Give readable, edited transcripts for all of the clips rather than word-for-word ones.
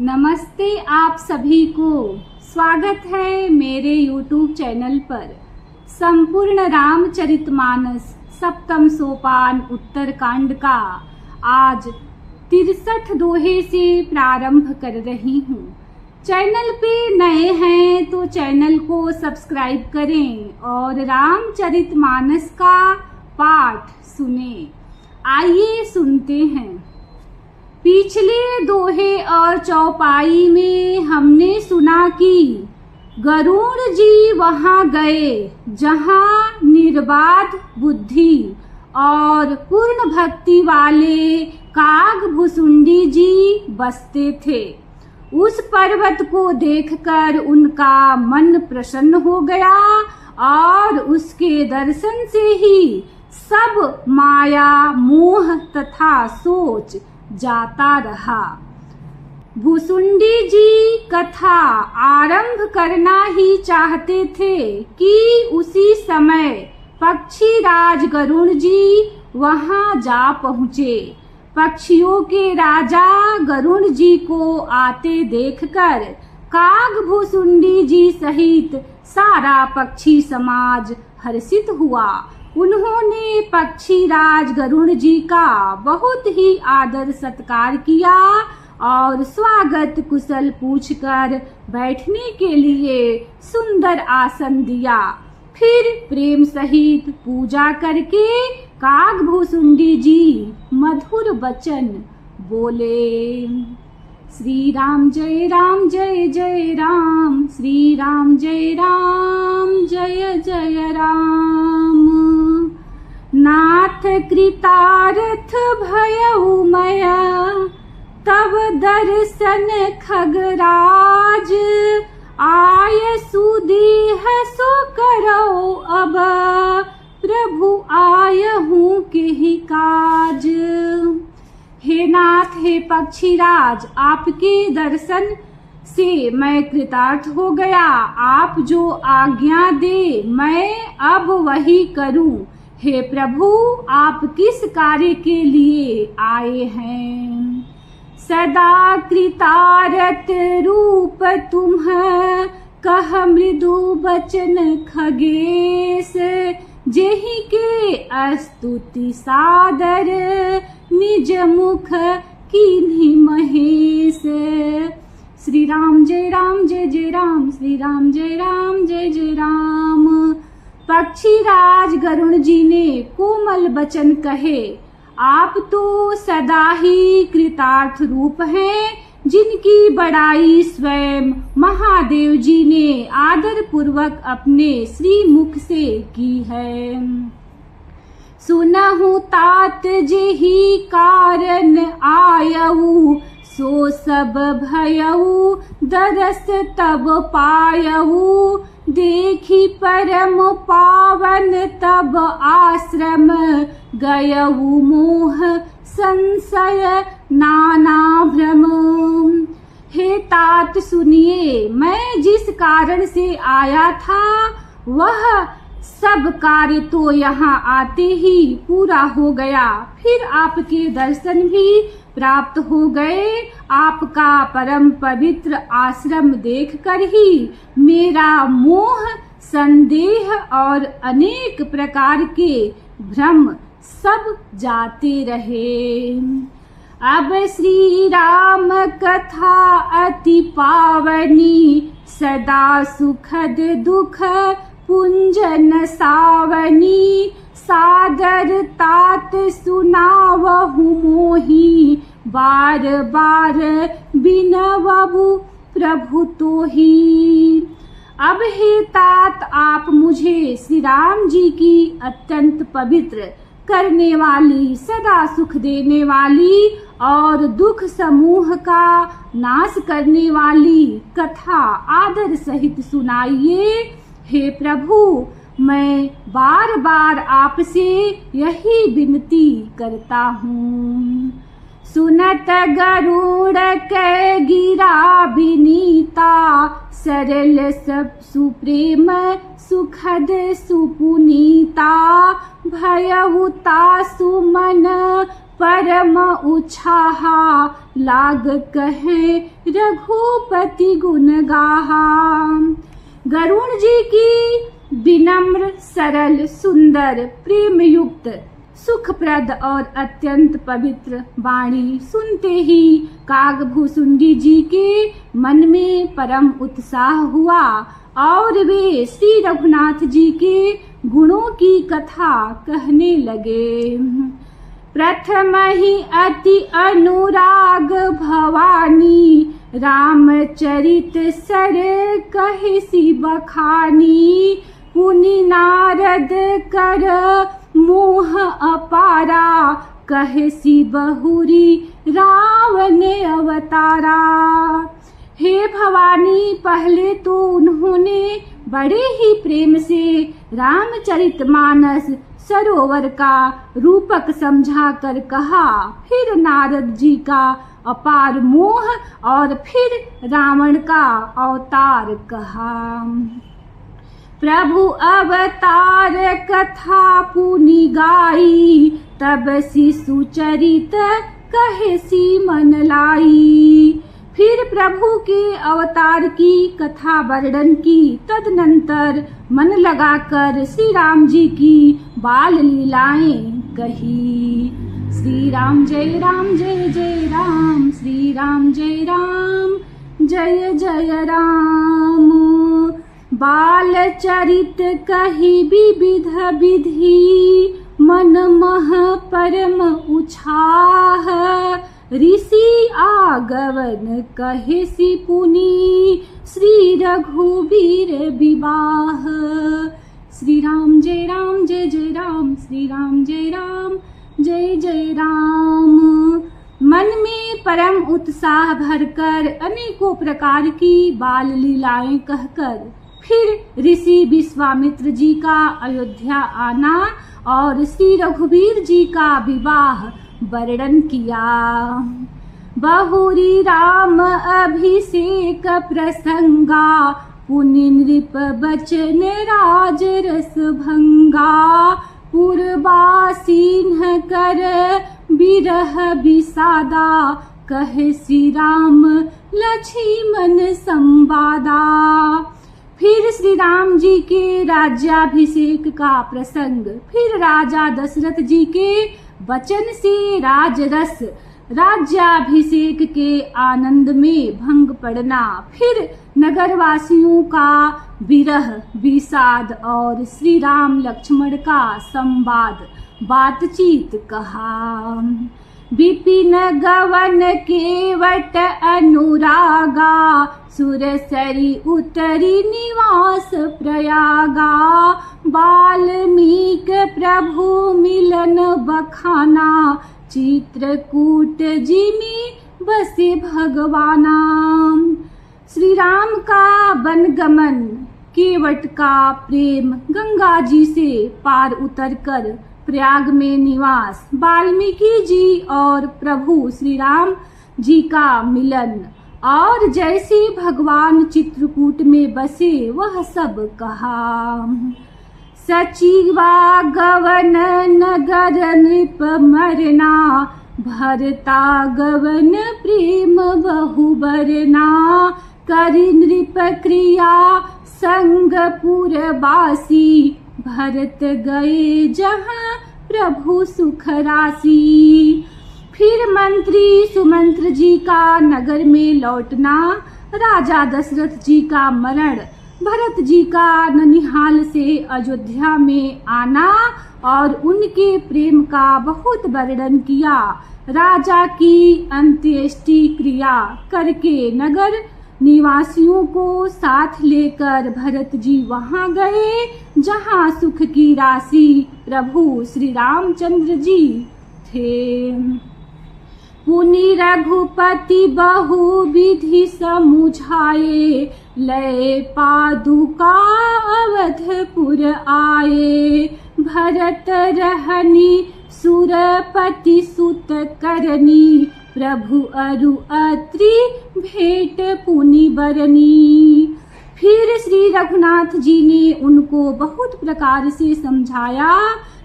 नमस्ते आप सभी को। स्वागत है मेरे YouTube चैनल पर। संपूर्ण रामचरितमानस सप्तम सोपान उत्तरकांड का आज 63 दोहे से प्रारंभ कर रही हूँ। चैनल पे नए हैं तो चैनल को सब्सक्राइब करें और रामचरितमानस का पाठ सुने। आइए सुनते हैं। पिछले दोहे और चौपाई में हमने सुना कि गरुड़ जी वहां गए जहां निर्बाध बुद्धि और पूर्ण भक्ति वाले कागभुसुंडी जी बसते थे। उस पर्वत को देखकर उनका मन प्रसन्न हो गया और उसके दर्शन से ही सब माया मोह तथा सोच जाता रहा। भुसुंडी जी कथा आरंभ करना ही चाहते थे कि उसी समय पक्षीराज गरुड़ जी वहां जा पहुँचे। पक्षियों के राजा गरुड़ जी को आते देखकर कागभुसुंडी जी सहित सारा पक्षी समाज हर्षित हुआ। उन्होंने पक्षीराज गरुड़ जी का बहुत ही आदर सत्कार किया और स्वागत कुशल पूछकर बैठने के लिए सुंदर आसन दिया। फिर प्रेम सहित पूजा करके कागभुसुंडी जी मधुर वचन बोले। श्री राम जय राम जय जय राम, श्री राम जय राम जय जय राम। नाथ कृतार्थ भयउ मया तब दर्शन खगराज, आय सुदेह सो करो अब प्रभु आयहूँ केहि काज। हे नाथ, हे पक्षीराज, आपके दर्शन से मैं कृतार्थ हो गया। आप जो आज्ञा दे मैं अब वही करूं। हे प्रभु, आप किस कार्य के लिए आए हैं? सदा कृतारत रूप तुम कह मृदु बचन खगेश, जेहि के स्तुति सादर निज मुख कीन्ही महेश। श्री राम जय राम जय जय राम, श्री राम जय राम जय जय राम। पक्षीराज गरुड़ जी ने कोमल वचन कहे। आप तो सदा ही कृतार्थ रूप हैं, जिनकी बड़ाई स्वयं महादेव जी ने आदर पूर्वक अपने श्री मुख से की है। सुनहु तात जेहि कारण आयऊ, सो सब भयऊ दरस तब पायऊ। देखी परम पावन तब आश्रम, गयऊ मोह संशय नाना भ्रम। हे तात सुनिए, मैं जिस कारण से आया था वह सब कार्य तो यहाँ आते ही पूरा हो गया। फिर आपके दर्शन भी प्राप्त हो गए। आपका परम पवित्र आश्रम देखकर ही मेरा मोह, संदेह और अनेक प्रकार के भ्रम सब जाते रहे। अब श्री राम कथा अति पावनी, सदा सुखद दुख पुंजन सावनी। सादर तात सुनावहु मोहि, बार बार बिनवहु प्रभु तोहि। अब हे तात, आप मुझे श्री राम जी की अत्यंत पवित्र करने वाली, सदा सुख देने वाली और दुख समूह का नाश करने वाली कथा आदर सहित सुनाइए। हे प्रभु, मैं बार बार आपसे यही विनती करता हूँ। सुनत गरुड़ के गिरा विनीता, सरल सब सुप्रेम सुखद सुपुनीता। भयउता सुमन परम उछाहा, लाग कहे रघुपति गुण गाहा। गरुण जी की विनम्र, सरल, सुंदर, प्रेम युक्त, सुखप्रद और अत्यंत पवित्र वाणी सुनते ही कागभूषुंडी जी के मन में परम उत्साह हुआ और वे श्री रघुनाथ जी के गुणों की कथा कहने लगे। प्रथम ही अति अनुराग भवानी, रामचरित सर कहे सी बखानी। पुनि नारद कर मोह अपारा, कहे सी बहुरी रावण अवतारा। हे भवानी, पहले तो उन्होंने बड़े ही प्रेम से रामचरितमानस सरोवर का रूपक समझाकर कहा, फिर नारद जी का अपार मोह और फिर रावण का अवतार कहा। प्रभु अवतार कथा पुनि गाई, तब सी सुचरित कहे सी मन लाई। फिर प्रभु के अवतार की कथा वर्णन की, तदनंतर मन लगाकर श्री राम जी की बाल लीलाएं कही। श्री राम जय जय राम, श्री राम जय जय राम। बाल चरित कही विविध विधि, मन मह परम उछाह। ऋषि आगवन कहे सी पुनि, श्री रघुवीर विवाह। श्री राम जय जय राम, श्री राम जय जय राम। मन में परम उत्साह भरकर अनेकों प्रकार की बाल लीलाएं कहकर फिर ऋषि विश्वामित्र जी का अयोध्या आना और श्री रघुवीर जी का विवाह वर्णन किया। बहुरी राम अभिषेक प्रसंगा, पुनि नृप बचन राज रस भंगा। पूर्वासीन कर बिरह विषादा, कहे श्री राम लक्ष्मण संवादा। फिर श्री राम जी के राज्याभिषेक का प्रसंग, फिर राजा दशरथ जी के वचन से राजरस राज्याभिषेक के आनंद में भंग पड़ना, फिर नगरवासियों का विरह विषाद और श्री राम लक्ष्मण का संवाद बातचीत कहा। विपिन गवन केवट अनुरागा, सुरसरी उतरी निवास प्रयागा। वाल्मीक प्रभु मिलन बखाना, चित्रकूट जिमि बसे भगवाना। श्री राम का वनगमन, केवट का प्रेम, गंगा जी से पार उतरकर प्रयाग में निवास, वाल्मीकि जी और प्रभु श्री राम जी का मिलन और जैसे भगवान चित्रकूट में बसे वह सब कहा। सचिवा गवन नगर नृप मरना, भरता गवन प्रेम बहु बरना। करि नृप क्रिया संग पुरवासी, भरत गए जहाँ प्रभु सुख राशि। फिर मंत्री सुमंत्र जी का नगर में लौटना, राजा दशरथ जी का मरण, भरत जी का ननिहाल से अयोध्या में आना और उनके प्रेम का बहुत वर्णन किया। राजा की अंत्येष्टि क्रिया करके नगर निवासियों को साथ लेकर भरत जी वहां गए जहां सुख की राशि प्रभु श्री रामचंद्र जी थे। पुनि रघुपति बहु विधि समुझाए, लय पादुका अवधपुर आए। भरत रहनी सुरपति सुत करनी, प्रभु अरु अत्रि भेंट पुनि बरनी। फिर श्री रघुनाथ जी ने उनको बहुत प्रकार से समझाया,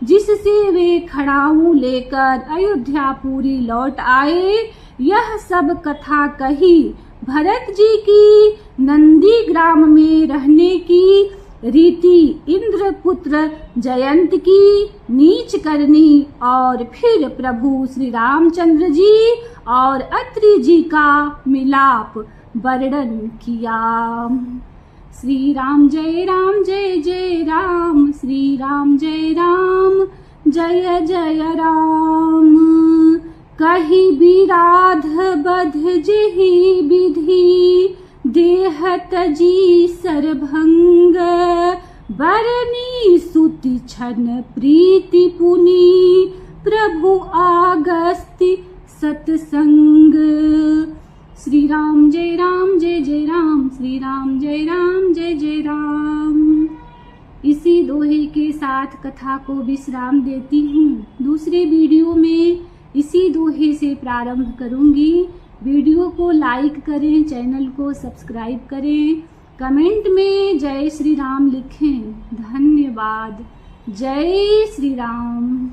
जिससे वे खड़ाऊ लेकर अयोध्यापुरी लौट आए। यह सब कथा कही भरत जी की नंदी ग्राम में रहने की रीति, इंद्रपुत्र जयंत की नीच करनी, और फिर प्रभु श्री रामचंद्र जी और अत्रि जी का मिलाप वर्णन किया। श्री राम जय जय राम, श्री राम जय राम जय जय राम। कही विराध बध जेहि विधि, देहत जी सरभंग, बरनी सुति छन प्रीति पुनि, प्रभु आगस्ति सतसंग। श्री राम जय राम, श्री राम जय जय राम। इसी दोहे के साथ कथा को विश्राम देती हूँ। दूसरे वीडियो में इसी दोहे से प्रारंभ करूंगी। वीडियो को लाइक करें, चैनल को सब्सक्राइब करें, कमेंट में जय श्री राम लिखें। धन्यवाद। जय श्री राम।